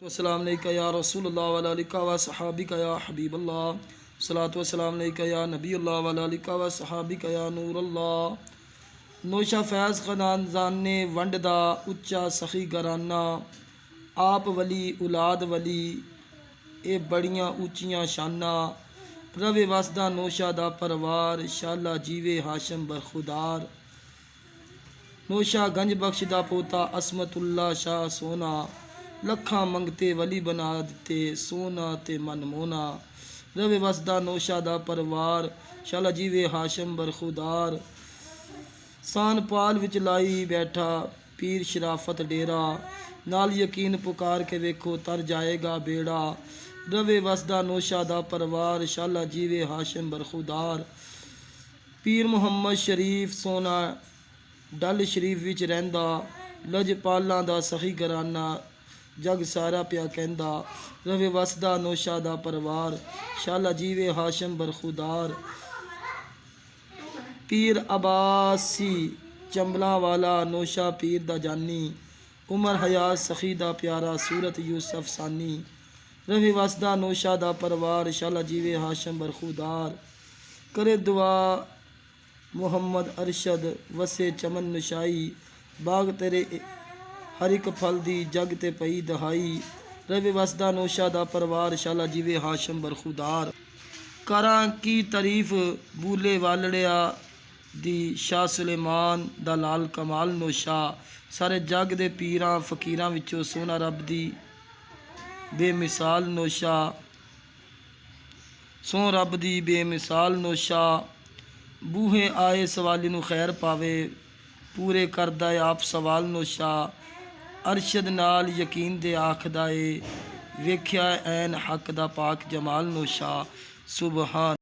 वस्सलाम अलैका या रसूलुल्लाह व अलिका व सहाबिका या हबीबल्लाह सलातु वस्सलाम अलैका या नबीउल्लाह व अलिका व सहाबिका या नूरल्लाह। नौशा फैज़ ख़ानदान ने वंड दा उच्चा सखी घराना आप वली औलाद वली ये बड़ियां उच्चियां शाना रवे वसदा नौशा दा परवार शाला जीवे हाशम बरखुदार। नौशा गंज बख्श दा पोता असमतुल्ला शाह सोना लखा मंगते वली बना दिते सोना ते मन मोना रवे वसदा नौशा दा परवार शाला जीवे हाशम बरखुदार। सान पाल विच लाई बैठा पीर शराफत डेरा नाल यकीन पुकार के वेखो तर जाएगा बेड़ा रवे वसदा नौशा दा परवार शाला जीवे हाशम बरखुदार। पीर मुहम्मद शरीफ सोना डल शरीफ विच रहिंदा लजपालां दा सखी घराना जग सारा पिया कहंदा रवे वसदा नौशा दा परवार शाला जीवे हाशम बरखुदार। पीर अब्बासी चंबला वाला नौशा पीर दा जानी उमर हयात सखी दा प्यारा सूरत यूसफ सानी रवे वसदा नौशा दा परवार शाला जीवे हाशम बरखुदार। करे दुआ मुहम्मद अरशद वसे चमन नशाई बाग तेरे हर एक फल दी जग ते पई दहाई रवे वसदा नौशा दा परवार शाला जीवे हाशम बरखुदार। करां की तारीफ बूले वालड़िया दी शाह सुलेमान दा लाल कमाल नौशा सारे जग दे पीरां फकीरां विचों सोना रब दी बेमिसाल नौशा सो रब दी बेमिसाल नौशा बूहे आए सवाली नूं खैर पावे पूरे करदा है आप सवाल नौशा अरशद नाल यकीन दे आखदा ए वेख्या ऐन हक दा पाक जमाल नौशा सुबहान।